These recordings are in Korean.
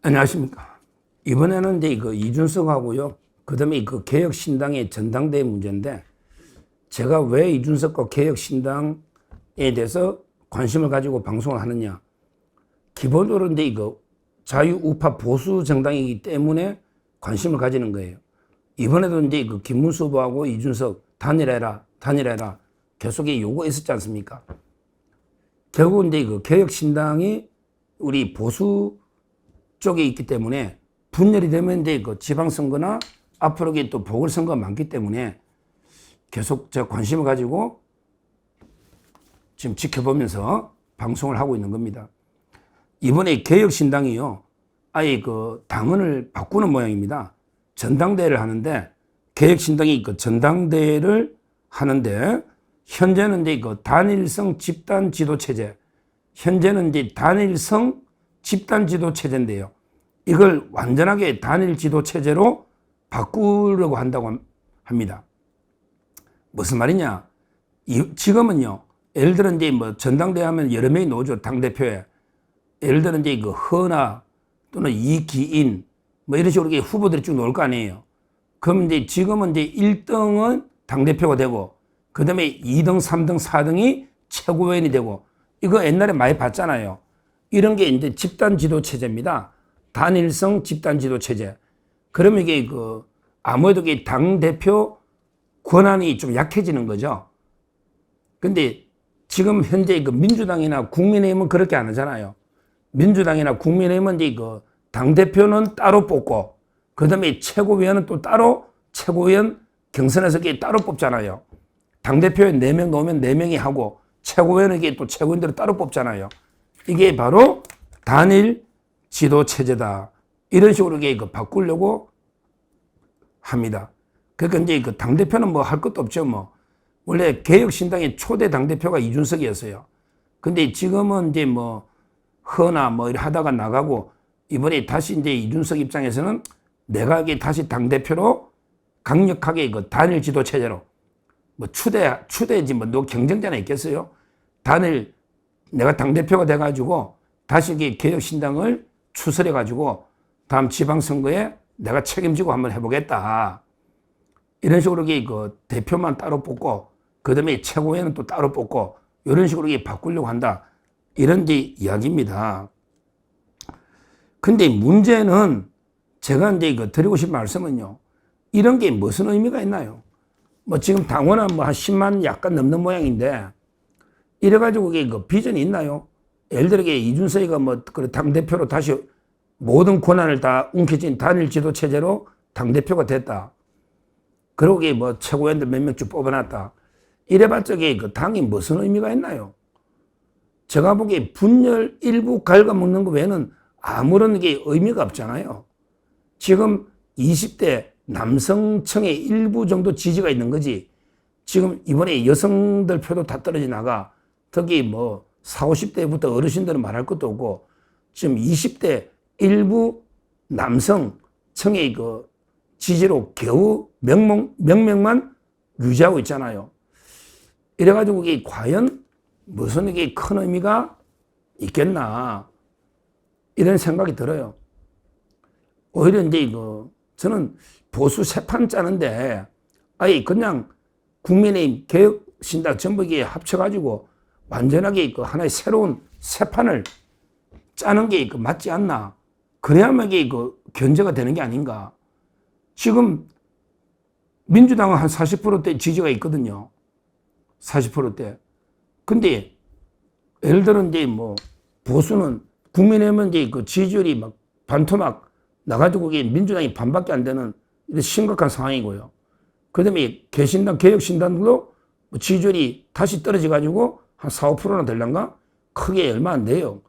안녕하십니까. 이번에는 이제 이준석하고요. 그 다음에 개혁신당의 전당대회 문제인데, 제가 왜 이준석과 개혁신당에 대해서 관심을 가지고 방송을 하느냐. 기본적으로 이제 자유우파 보수 정당이기 때문에 관심을 가지는 거예요. 이번에도 이제 김문수 후보하고 이준석 단일해라 계속 요구했었지 않습니까? 결국 이제 개혁신당이 우리 보수 쪽에 있기 때문에 분열이 되면 이제 지방선거나 앞으로 또 보궐선거가 많기 때문에 계속 제가 관심을 가지고 지금 지켜보면서 방송을 하고 있는 겁니다. 이번에 개혁신당이요, 아예 당원을 바꾸는 모양입니다. 전당대회를 하는데, 개혁신당이 전당대회를 하는데, 현재는 이제 단일성 집단 지도 체제, 현재는 이제 단일성 집단 지도 체제인데요. 이걸 완전하게 단일 지도 체제로 바꾸려고 한다고 합니다. 무슨 말이냐? 지금은요, 예를 들어 이제 전당대회 하면 여러 명이 나오죠, 당대표에. 예를 들어 이제 허나 또는 이기인 이런 식으로 후보들이 쭉 나올 거 아니에요. 그럼 이제 지금은 이제 1등은 당대표가 되고, 그 다음에 2등, 3등, 4등이 최고위원이 되고, 이거 옛날에 많이 봤잖아요. 이런 게 이제 집단 지도 체제입니다. 단일성 집단 지도 체제. 그러면 이게 아무래도 당대표 권한이 좀 약해지는 거죠. 근데 지금 현재 민주당이나 국민의힘은 그렇게 안 하잖아요. 민주당이나 국민의힘은 이제 당대표는 따로 뽑고, 그 다음에 최고위원은 또 따로 최고위원 경선에서 따로 뽑잖아요. 당대표에 4명 넣으면 4명이 하고, 최고위원은 또 최고위원들을 따로 뽑잖아요. 이게 바로 단일 지도 체제다. 이런 식으로 바꾸려고 합니다. 그러니까 이제 당대표는 할 것도 없죠, 원래 개혁신당의 초대 당대표가 이준석이었어요. 근데 지금은 이제 허나 이렇게 하다가 나가고, 이번에 다시 이제 이준석 입장에서는 내가 다시 당대표로 강력하게 단일 지도 체제로, 추대지 너 경쟁자나 있겠어요? 내가 당대표가 돼가지고 다시 개혁신당을 추설해가지고 다음 지방선거에 내가 책임지고 한번 해보겠다. 이런 식으로 대표만 따로 뽑고, 그 다음에 최고위원은 또 따로 뽑고, 이런 식으로 바꾸려고 한다. 이런 이야기입니다. 근데 문제는 제가 이제 드리고 싶은 말씀은요, 이런 게 무슨 의미가 있나요? 지금 당원은 한 10만 약간 넘는 모양인데, 이래가지고 비전이 있나요? 예를 들어 이준석이가 당대표로 다시 모든 권한을 다 움켜쥔 단일 지도 체제로 당대표가 됐다. 그러고 최고위원들 몇 명 쭉 뽑아놨다. 이래봤자 당이 무슨 의미가 있나요? 제가 보기에 분열 일부 갉아먹는 것 외에는 아무런 의미가 없잖아요. 지금 20대 남성층의 일부 정도 지지가 있는 거지. 지금 이번에 여성들 표도 다 떨어져 나가. 특히 40, 50대부터 어르신들은 말할 것도 없고, 지금 20대 일부 남성층의 지지로 겨우 명명만 유지하고 있잖아요. 이래가지고 과연 무슨 큰 의미가 있겠나, 이런 생각이 들어요. 오히려 이제 저는 보수 세판 짜는데, 아예 그냥 국민의힘 개혁신당 전부 합쳐가지고 완전하게 하나의 새로운 세판을 짜는 게 맞지 않나. 그래야만 견제가 되는 게 아닌가. 지금 민주당은 한 40%대 지지가 있거든요. 40%대. 근데 예를 들어 이제 보수는 국민의힘은 이제 지지율이 반토막 나가지고 민주당이 반밖에 안 되는 심각한 상황이고요. 그 다음에 개신당, 개혁신당도 지지율이 다시 떨어져가지고 한 4, 5%나 될란가? 크게 얼마 안 돼요.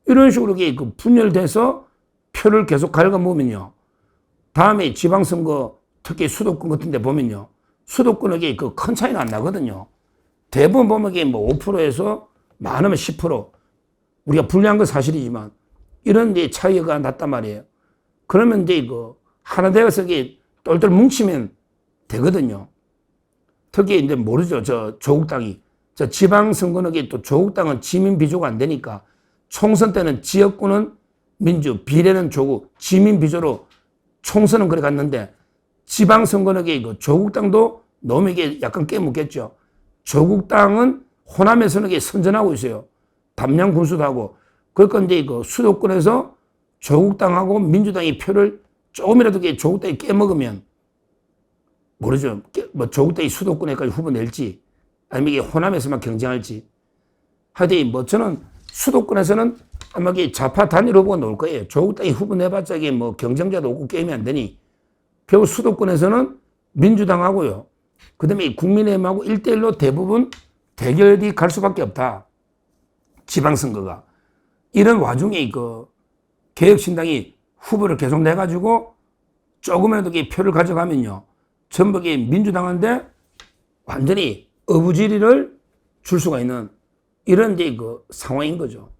이런 식으로 분열돼서 표를 계속 갉아먹으면요, 다음에 지방선거, 특히 수도권 같은 데 보면요, 수도권에 큰 차이는 안 나거든요. 대부분 보면 5%에서 많으면 10%. 우리가 불리한 건 사실이지만, 이런 데 차이가 났단 말이에요. 그러면 이제 하나 되어서 똘똘 뭉치면 되거든요. 특히 이제 모르죠. 조국당이. 지방선거는 또 조국당은 지민 비조가 안 되니까 총선 때는 지역구는 민주, 비례는 조국, 지민 비조로 총선은 그래 갔는데 지방선거는 그 조국당도 너무 이게 약간 깨묻겠죠. 조국당은 호남에서는 선전하고 있어요. 담양 군수도 하고. 그러니까 이제 그 수도권에서 조국당하고 민주당이 표를 조금이라도 조국당이 깨먹으면 모르죠. 뭐 조국당이 수도권에까지 후보 낼지 아니면 이게 호남에서만 경쟁할지. 하여튼 뭐 저는 수도권에서는 아마 이게 좌파 단일 후보가 나올 거예요. 조국당이 후보 내봤자 이게 뭐 경쟁자도 없고 게임이 안 되니 결국 수도권에서는 민주당하고요. 그 다음에 국민의힘하고 1대1로 대부분 대결이 갈 수밖에 없다. 지방선거가. 이런 와중에 그 개혁신당이 후보를 계속 내가지고 조금이라도 표를 가져가면요. 전부 민주당한테 완전히 어부지리를 줄 수가 있는 이런 이제 그 상황인 거죠.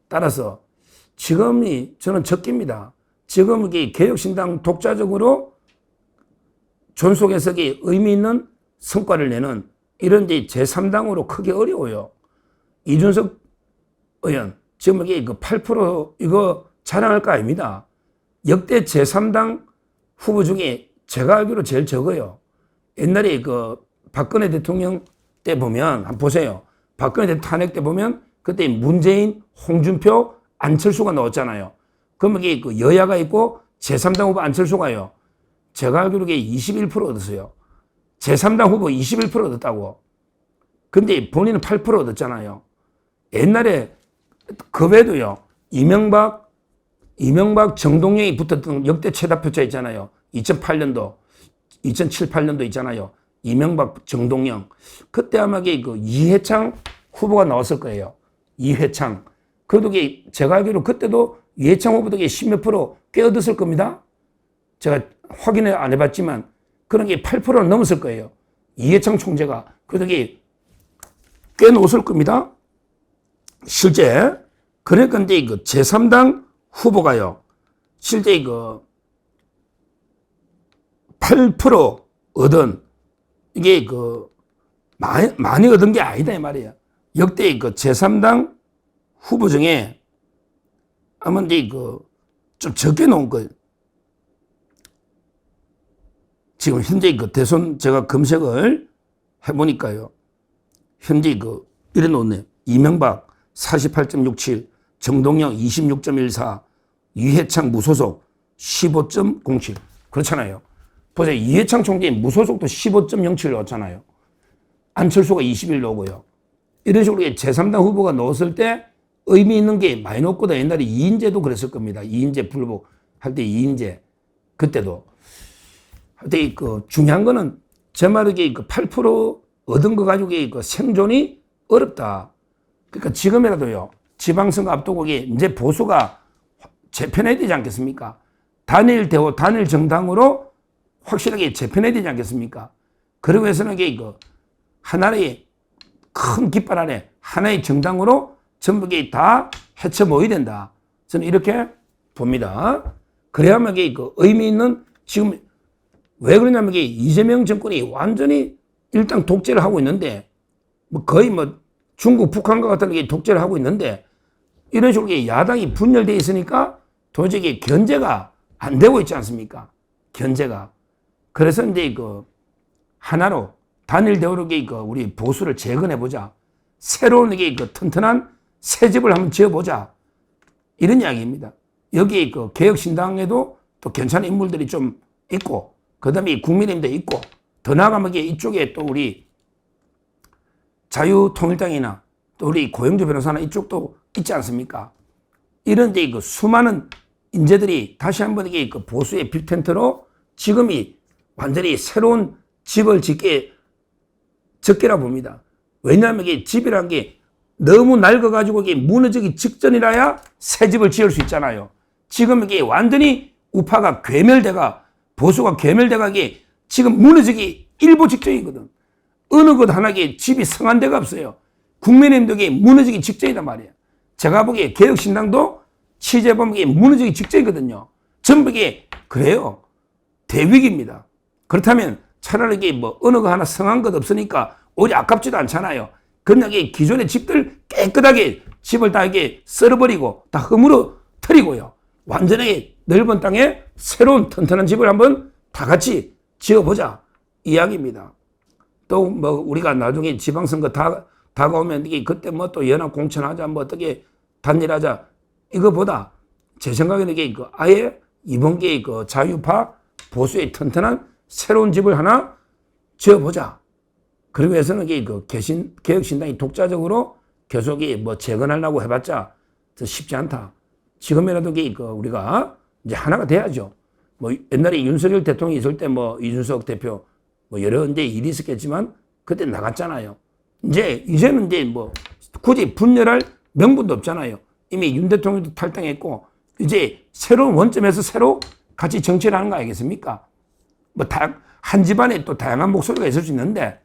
따라서 지금이 저는 적기입니다. 지금 개혁신당 독자적으로 존속해서 의미 있는 성과를 내는 이런 이제 제3당으로 크게 어려워요. 이준석 의원, 지금 이게 그 8% 이거 자랑할 거 아닙니다. 역대 제3당 후보 중에 제가 알기로 제일 적어요. 옛날에 그 박근혜 대통령 때 보면, 한번 보세요. 박근혜 대통령 탄핵 때 보면 그때 문재인, 홍준표, 안철수가 나왔잖아요. 그러면 이게 그 여야가 있고 제3당 후보 안철수가요. 제가 알기로 21% 얻었어요. 제3당 후보 21% 얻었다고. 근데 본인은 8% 얻었잖아요. 옛날에 그 외에도요. 이명박, 정동영이 붙었던 역대 최다 표차 있잖아요. 2008년도, 2007, 8년도 있잖아요. 이명박, 정동영. 그때 아마 그 이해창 후보가 나왔을 거예요. 이해창. 그래도 제가 알기로 그때도 이해창 후보도 10몇 프로 꽤 얻었을 겁니다. 제가 확인을 안 해봤지만 그런 게 8%는 넘었을 거예요. 이해창 총재가. 그래도 꽤 넣었을 겁니다. 실제. 그러니까 이제 그 제3당 후보가요. 실제 그 8% 얻은 이게 그 많이 얻은 게 아니다 이 말이에요. 역대 그 제3당 후보 중에 아마 이제 그 좀 적게 놓은 거예요. 지금 현재 그 대선 제가 검색을 해보니까요. 현재 이래 놓네요. 이명박 48.67, 정동영 26.14, 이해창 무소속 15.07. 그렇잖아요. 보세요. 이해창 총재 무소속도 15.07 넣었잖아요. 안철수가 21 넣고요. 이런 식으로 제3당 후보가 넣었을 때 의미 있는 게 많이 넣었거든. 옛날에 이인재도 그랬을 겁니다. 이인재 불복 할 때 이인재. 그때도. 근데 그 중요한 거는 제 말에 그 8% 얻은 거 가지고 그 생존이 어렵다. 그러니까 지금이라도요. 지방선거 앞두고 이제 보수가 재편해야 되지 않겠습니까? 단일 대호, 단일 정당으로 확실하게 재편해야 되지 않겠습니까? 그러기 위해서는 그 하나의 큰 깃발 안에 하나의 정당으로 전부 다 헤쳐 모여야 된다. 저는 이렇게 봅니다. 그래야만 그 의미 있는 지금 왜 그러냐면 이재명 정권이 완전히 일단 독재를 하고 있는데 뭐 거의 뭐 중국, 북한과 같은 게 독재를 하고 있는데 이런 식으로 야당이 분열되어 있으니까 도저히 견제가 안 되고 있지 않습니까? 견제가. 그래서 이제 그 하나로 단일 대우로 우리 보수를 재건해보자. 새로운 그 튼튼한 새 집을 한번 지어보자. 이런 이야기입니다. 여기 그 개혁신당에도 또 괜찮은 인물들이 좀 있고, 그 다음에 국민의힘도 있고, 더 나아가면 이쪽에 또 우리 자유통일당이나 또 우리 고영주 변호사나 이쪽도 있지 않습니까? 이런 데 그 수많은 인재들이 다시 한번 그 보수의 빅텐트로 지금이 완전히 새로운 집을 짓게 적게라 봅니다. 왜냐하면 이게 집이라는 게 너무 낡아가지고 이게 무너지기 직전이라야 새 집을 지을 수 있잖아요. 지금 이게 완전히 우파가 괴멸돼가 보수가 괴멸돼가 이게 지금 무너지기 일보 직전이거든. 어느 것 하나에 집이 성한 데가 없어요. 국민의힘도 이게 무너지기 직전이단 말이에요. 제가 보기에 개혁신당도 취재보면 이게 무너지기 직전이거든요. 전부 이게 그래요. 대위기입니다. 그렇다면 차라리 이게 뭐 어느 거 하나 성한 것 없으니까 오히려 아깝지도 않잖아요. 그냥 기존의 집들 깨끗하게 집을 다 이게 썰어버리고 다 흠으로 틀이고요. 완전히 넓은 땅에 새로운 튼튼한 집을 한번 다 같이 지어보자 이야기입니다. 또 뭐 우리가 나중에 지방선거 다가오면 이게 그때 뭐 또 연합 공천하자 뭐 어떻게 단일하자 이거보다 제 생각에는 이게 아예 이번 기회에 자유파 보수의 튼튼한 새로운 집을 하나 지어보자. 그러기 위해서는 이게 개혁신당이 독자적으로 계속 뭐 재건하려고 해봤자 쉽지 않다. 지금이라도 우리가 이제 하나가 돼야죠. 뭐 옛날에 윤석열 대통령이 있을 때 뭐 이준석 대표 뭐 여러 이제 일이 있었겠지만 그때 나갔잖아요. 이제는 이제 뭐 굳이 분열할 명분도 없잖아요. 이미 윤 대통령도 탈당했고 이제 새로운 원점에서 새로 같이 정치를 하는 거 아니겠습니까? 뭐 한 집안에 또 다양한 목소리가 있을 수 있는데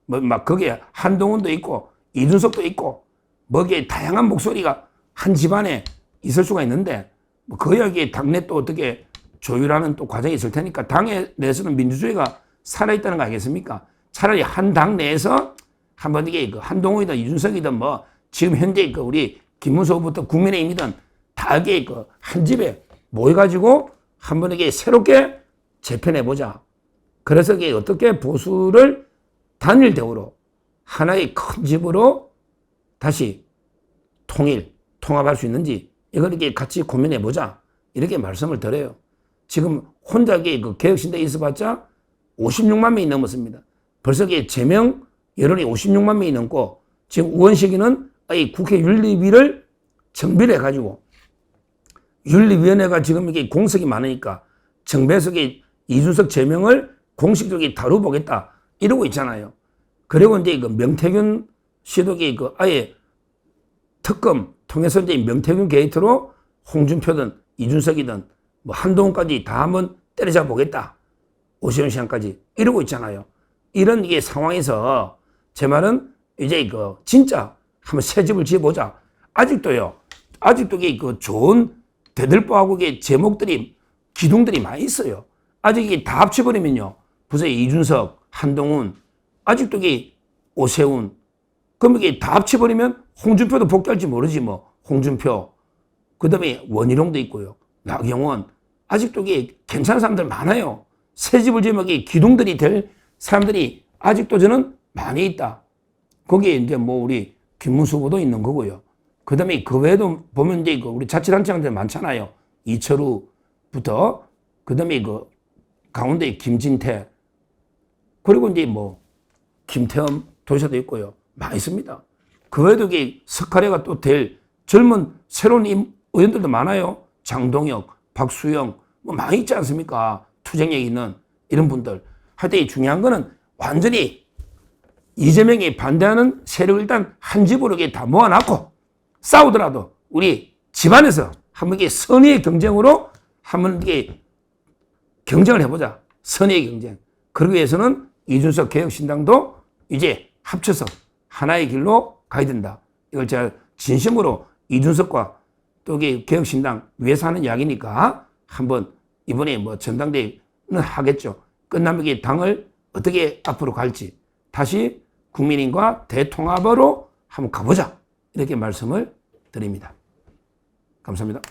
뭐 막 거기에 한동훈도 있고 이준석도 있고 뭐기에 다양한 목소리가 한 집안에 있을 수가 있는데 뭐 그 이야기에 당내 또 어떻게 조율하는 또 과정이 있을 테니까 당에 내에서는 민주주의가 살아있다는 거 아니겠습니까? 차라리 한 당 내에서 한번 이게 한동훈이든 이준석이든 뭐 지금 현재 우리 김문수 후보부터 국민의힘이든 다 이게 한 집에 모여가지고 한번 이게 새롭게 재편해보자. 그래서 이게 어떻게 보수를 단일 대우로 하나의 큰 집으로 다시 통합할 수 있는지 이걸 이렇게 같이 고민해보자. 이렇게 말씀을 드려요. 지금 혼자 개혁신당에 있어봤자 56만 명이 넘었습니다. 벌써 제명 여론이 56만 명이 넘고 지금 우원식이는 국회 윤리위를 정비를 해가지고 윤리위원회가 지금 이게 공석이 많으니까 정배에서 이준석 제명을 공식적으로 다뤄보겠다 이러고 있잖아요. 그리고 이제 명태균 씨도 아예 특검 통해서 이제 명태균 게이트로 홍준표든 이준석이든 뭐 한동훈까지 다 한번 때려잡아 보겠다. 오시훈 시장까지 이러고 있잖아요. 이런 상황에서 제 말은 이제 진짜 한번 새 집을 지어보자. 아직도 좋은 대들보하고 제목들이 기둥들이 많이 있어요. 아직 다 합쳐버리면요. 벌써 이준석, 한동훈, 아직도 오세훈. 그럼 다 합쳐버리면 홍준표도 복귀할지 모르지 뭐. 홍준표. 그 다음에 원희룡도 있고요. 나경원. 아직도 괜찮은 사람들 많아요. 새 집을 지으면 기둥들이 될 사람들이 아직도 저는 많이 있다. 거기에 이제 뭐 우리 김문수 후보도 있는 거고요. 그 다음에 그 외에도 보면 이제 우리 자치단체장들 많잖아요. 이철우부터 그 다음에 가운데 김진태 그리고 이제 뭐 김태흠 도지사도 있고요. 많이 있습니다. 그 외에도 석하래가 또 될 젊은 새로운 의원들도 많아요. 장동혁, 박수영 뭐 많이 있지 않습니까? 투쟁력 있는 이런 분들. 하여튼 중요한 거는 완전히 이재명이 반대하는 세력을 일단 한 집으로 다 모아놨고 싸우더라도 우리 집안에서 한번 선의의 경쟁으로 한번 경쟁을 해보자. 선의의 경쟁. 그러기 위해서는 이준석 개혁신당도 이제 합쳐서 하나의 길로 가야 된다. 이걸 제가 진심으로 이준석과 또 개혁신당 위해서 하는 이야기니까 한번 이번에 뭐 전당대회는 하겠죠. 끝나면 당을 어떻게 앞으로 갈지 다시 국민인과 대통합으로 한번 가보자. 이렇게 말씀을 드립니다. 감사합니다.